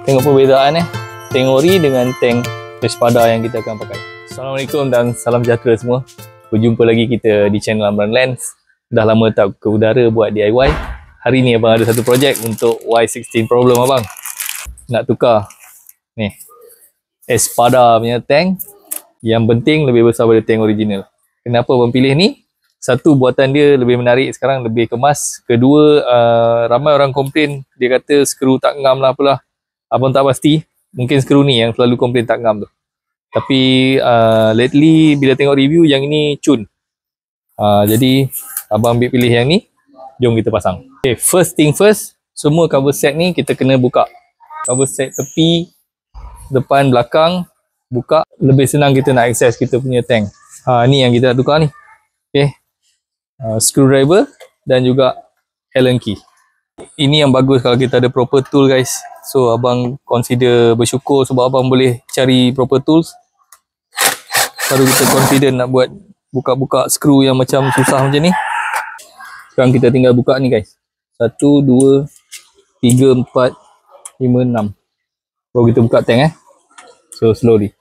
Tengok perbezaan tank ori dengan tank Espada yang kita akan pakai. Assalamualaikum dan salam sejahtera semua. Berjumpa lagi kita di channel Amran Lens. Dah lama tak ke udara buat DIY. Hari ni abang ada satu projek untuk Y16 problem abang. Nak tukar ni Espada punya tank. Yang penting lebih besar daripada tank original. Kenapa abang pilih ni? Satu, buatan dia lebih menarik sekarang, lebih kemas. Kedua, ramai orang komplain, dia kata skru tak ngam lah apalah. Abang tak pasti, mungkin skru ni yang selalu komplain tak ngam tu. Tapi lately bila tengok review yang ini cun. Jadi abang ambil pilih yang ni. Jom kita pasang. Okay, first thing first, semua cover set ni kita kena buka. Cover set tepi, depan, belakang, buka. Lebih senang kita nak access kita punya tank. Ni yang kita nak tukar ni. Okay. Screwdriver dan juga Allen key. Ini yang bagus kalau kita ada proper tool guys. So abang consider bersyukur sebab abang boleh cari proper tools. Baru kita confident nak buat buka-buka skru yang macam susah macam ni. Sekarang kita tinggal buka ni guys. 1, 2, 3, 4, 5, 6. Baru kita buka tank So slowly.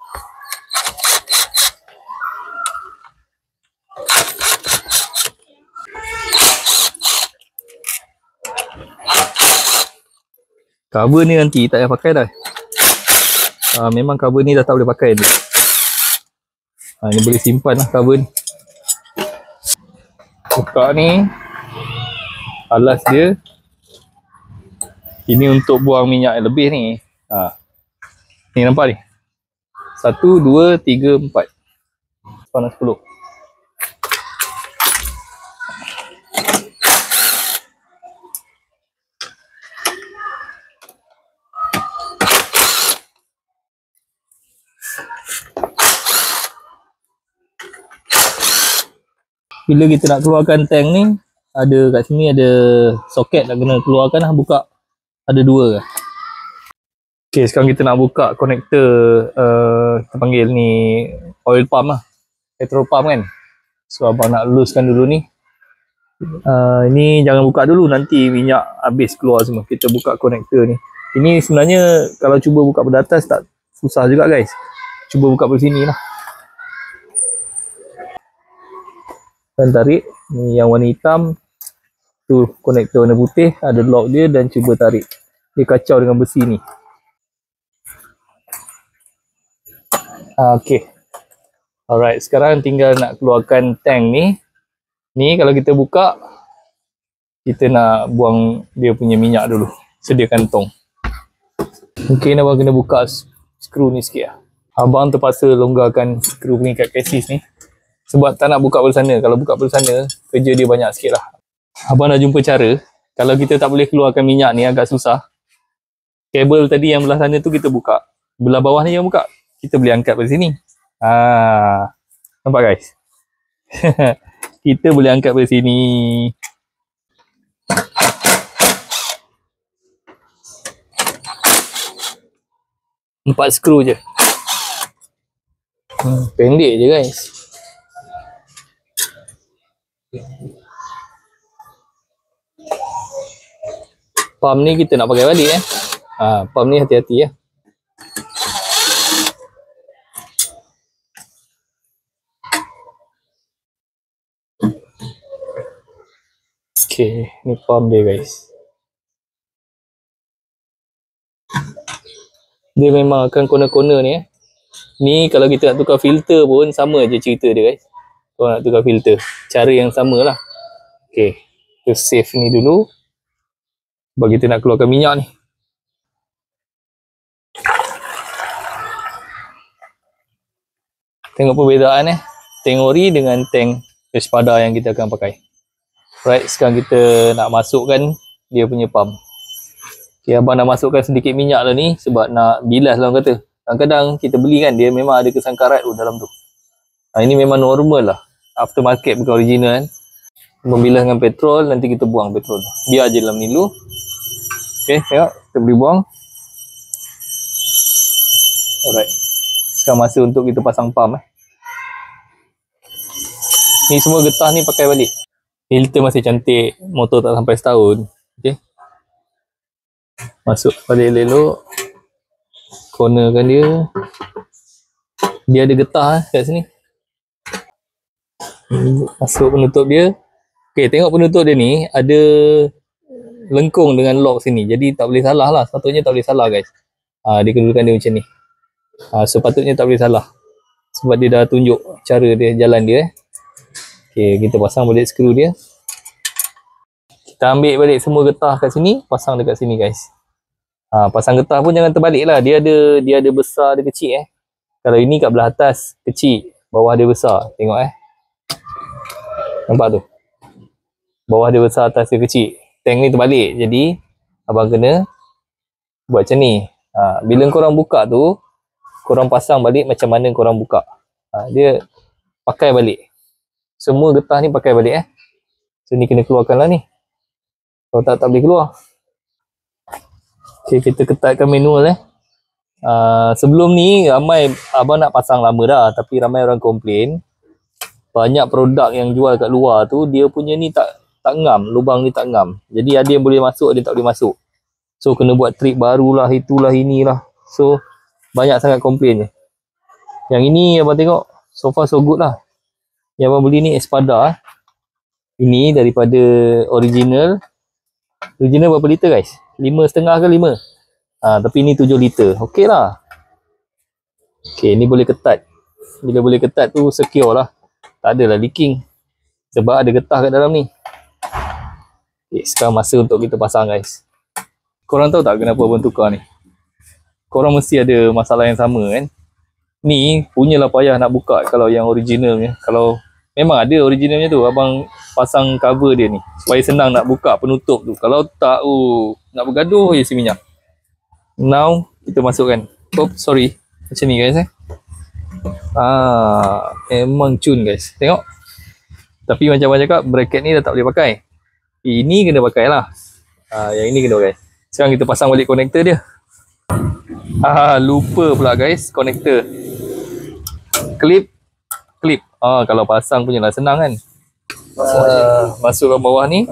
Cover ni nanti tak payah pakai dah. Memang cover ni dah tak boleh pakai ni. Ni boleh simpan lah cover ni. Buka ni. Alas dia. Ini untuk buang minyak yang lebih ni. Ni nampak ni. 1, 2, 3, 4. Panas 10. Bila kita nak keluarkan tank ni, ada kat sini ada soket nak kena keluarkan lah, buka. Ada 2 kan. Okay, sekarang kita nak buka konektor, kita panggil ni oil pump lah. Petrol pump kan. So abang nak luluskan dulu ni. Ini jangan buka dulu, nanti minyak habis keluar semua. Kita buka konektor ni. Ini sebenarnya kalau cuba buka pada atas tak susah juga guys. Cuba buka pada sini lah. Dan tarik, ni yang warna hitam tu konektor warna putih, ada lock dia dan cuba tarik. Dia kacau dengan besi ni. Okay. Alright, sekarang tinggal nak keluarkan tank ni. Ni kalau kita buka, kita nak buang dia punya minyak dulu. Sediakan tong. Mungkin abang kena buka skru ni sikit lah. Abang terpaksa longgarkan skru pengikat kesis ni. Sebab tak nak buka pada sana. Kalau buka pada sana, kerja dia banyak sikit lah. Abang dah jumpa cara. Kalau kita tak boleh keluarkan minyak ni agak susah. Kabel tadi yang belah sana tu kita buka. Belah bawah ni yang buka. Kita boleh angkat pada sini. Nampak guys? Kita boleh angkat pada sini. Empat skru je. Pendek je guys. Pump ni kita nak pakai balik pump ni hati-hati ya. Okay, ni pump dia guys. Dia memang akan corner-corner ni Ni kalau kita nak tukar filter pun sama je cerita dia guys. Kalau nak tukar filter, cara yang sama lah. Okay, kita save ni dulu. Bagi kita nak keluarkan minyak ni. Tengok perbezaan tank ori dengan tank Espada yang kita akan pakai. Right, sekarang kita nak masukkan dia punya pump. Okay, abang nak masukkan sedikit minyak lah ni sebab nak bilas lah orang kata. Kadang-kadang kita beli kan, dia memang ada kesan karat dalam tu. Ini memang normal lah. Aftermarket bukan original kan. Membilas dengan petrol, nanti kita buang petrol. Biar je dalam ni dulu. Okay, tengok. Kita boleh buang. Alright. Sekarang masa untuk kita pasang pump Ni semua getah ni pakai balik. Filter masih cantik. Motor tak sampai setahun. Okay. Masuk balik elok. cornerkan dia. Dia ada getah kat sini. Masuk penutup dia. Okey, tengok penutup dia ni ada lengkung dengan lock sini. Jadi tak boleh salah lah. Sepatutnya tak boleh salah guys. Dia kedudukan dia macam ni. Sepatutnya tak boleh salah. Sebab dia dah tunjuk cara dia jalan dia. Okey, kita pasang balik skru dia. Kita ambil balik semua getah kat sini, pasang dekat sini guys. Pasang getah pun jangan terbalik lah. Dia ada besar, ada kecil Kalau ini kat belah atas kecil, bawah dia besar. Tengok nampak tu? Bawah dia besar, atas dia kecil. Tank ni terbalik. Jadi abang kena buat macam ni. Bila korang buka tu, korang pasang balik macam mana korang buka. Dia pakai balik. Semua getah ni pakai balik So ni kena keluarkan lah ni. Kalau tak boleh keluar. Okay, kita ketatkan manual sebelum ni ramai abang nak pasang lama dah, tapi ramai orang komplain banyak produk yang jual kat luar tu dia punya ni tak ngam, lubang ni tak ngam. Jadi ada yang boleh masuk, ada yang tak boleh masuk. So kena buat trik barulah, itulah inilah. So banyak sangat komplain je. Yang ini abang tengok so far so good lah. Yang abang beli ni Espada. Ini daripada original. Original berapa liter guys? 5,5 ke 5? Tapi ni 7 liter. Okey lah. Okey, ni boleh ketat. Bila boleh ketat tu secure lah. Tak adalah leaking. Sebab ada getah kat dalam ni. Okay, sekarang masa untuk kita pasang guys. Korang tahu tak kenapa abang tukar ni? Korang mesti ada masalah yang sama kan? Ni punyalah payah nak buka kalau yang originalnya. Kalau memang ada originalnya tu, abang pasang cover dia ni supaya senang nak buka penutup tu. Kalau tak, nak bergaduh je si minyak. Now kita masukkan. Sorry. Macam ni guys memang cun guys. Tengok. Tapi macam abang cakap, bracket ni dah tak boleh pakai. Ini kena pakai lah. Yang ini kena pakai. Sekarang kita pasang balik konektor dia. Lupa pula guys, konektor. Clip. Kalau pasang punya lah senang kan. Masukkan bawah ni.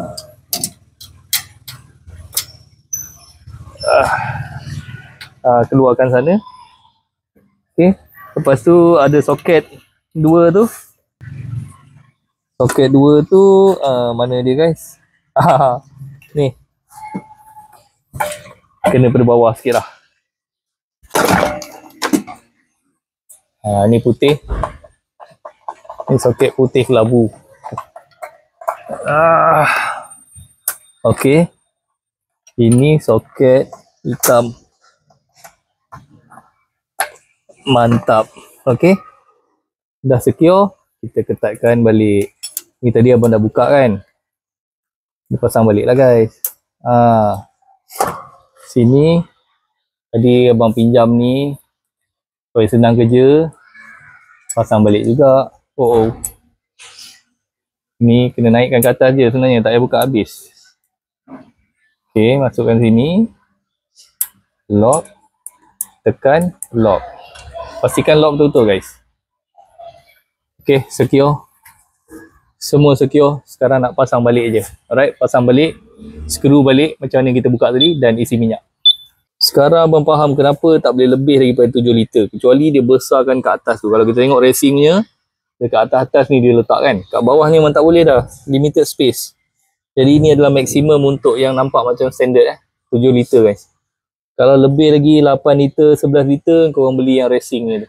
Keluarkan sana. Okay. Lepas tu ada soket 2 tu. Soket 2 tu mana dia guys? Ni. Kena pada bawah sikit lah. Ni putih. Ni soket putih kelabu. Okey. Ini soket hitam. Mantap. Okey. Dah secure, kita ketatkan balik. Ni tadi abang dah buka kan. Dia pasang balik lah guys. Sini tadi abang pinjam ni supaya senang kerja. Pasang balik juga. Ni kena naikkan ke atas je sebenarnya, tak payah buka habis. Okey, masukkan sini. Lock. Tekan lock. Pastikan lock betul-betul guys. Okey, secure. Semua secure. Sekarang nak pasang balik je. Alright, pasang balik. Skru balik macam mana kita buka tadi dan isi minyak. Sekarang abang faham kenapa tak boleh lebih daripada 7 liter. Kecuali dia besarkan kat atas tu. Kalau kita tengok racingnya, dekat atas-atas ni dia letak kan. Kat bawah ni memang tak boleh dah. Limited space. Jadi ini adalah maksimum untuk yang nampak macam standard 7 liter guys. Kalau lebih lagi 8 liter, 11 liter, korang beli yang racing ni.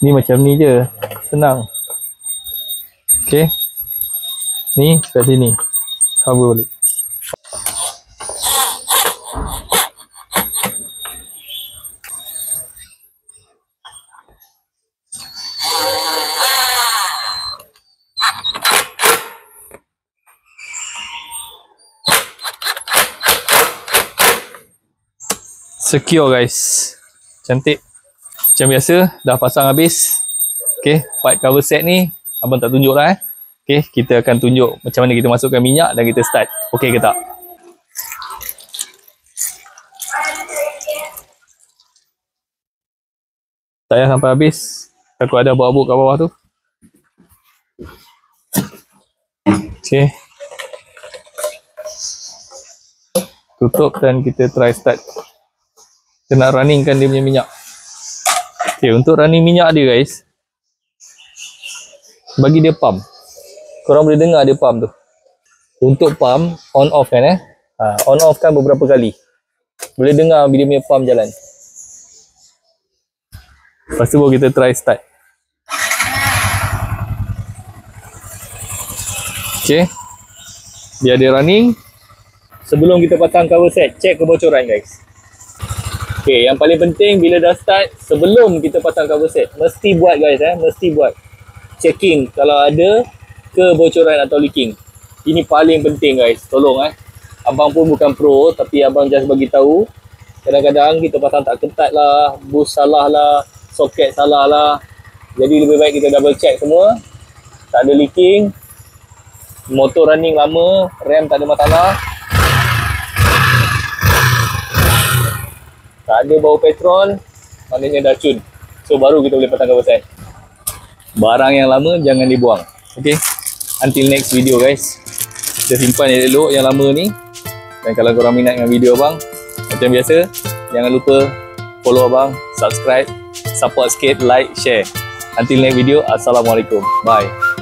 Ni macam ni je, senang. Okey. Ni kat sini. Cover balik. secure guys. Cantik. Macam biasa dah pasang habis. Okay, part cover set ni abang tak tunjuk lah Okay, kita akan tunjuk macam mana kita masukkan minyak dan kita start. Okay ke tak? Tak payah sampai habis. Takut ada abu-abu kat bawah tu. Okay. Tutup dan kita try start. Kita nak runningkan dia punya minyak. Okay, untuk running minyak dia guys, bagi dia pump. Korang boleh dengar dia pump tu. Untuk pump, on off kan on off kan beberapa kali. Boleh dengar bila dia punya pump jalan. Lepas tu baru kita try start. Okay. Biar dia running. Sebelum kita pasang cover set, check kebocoran guys. Okay, yang paling penting bila dah start, sebelum kita pasang cover set, mesti buat guys mesti buat checking kalau ada kebocoran atau leaking. Ini paling penting guys, tolong abang pun bukan pro, tapi abang just bagi tahu. Kadang-kadang kita pasang tak ketat lah, boost salah lah, soket salah lah. Jadi lebih baik kita double check semua. Tak ada leaking, motor running lama, rem tak ada masalah, tak ada bau petrol, maknanya dah cun. So baru kita boleh pasang cover set. Barang yang lama jangan dibuang. Okay, until next video guys. Kita simpan elok yang lama ni. Dan kalau korang minat dengan video abang, macam biasa, jangan lupa follow abang, subscribe, support sikit, like, share. Until next video, Assalamualaikum. Bye.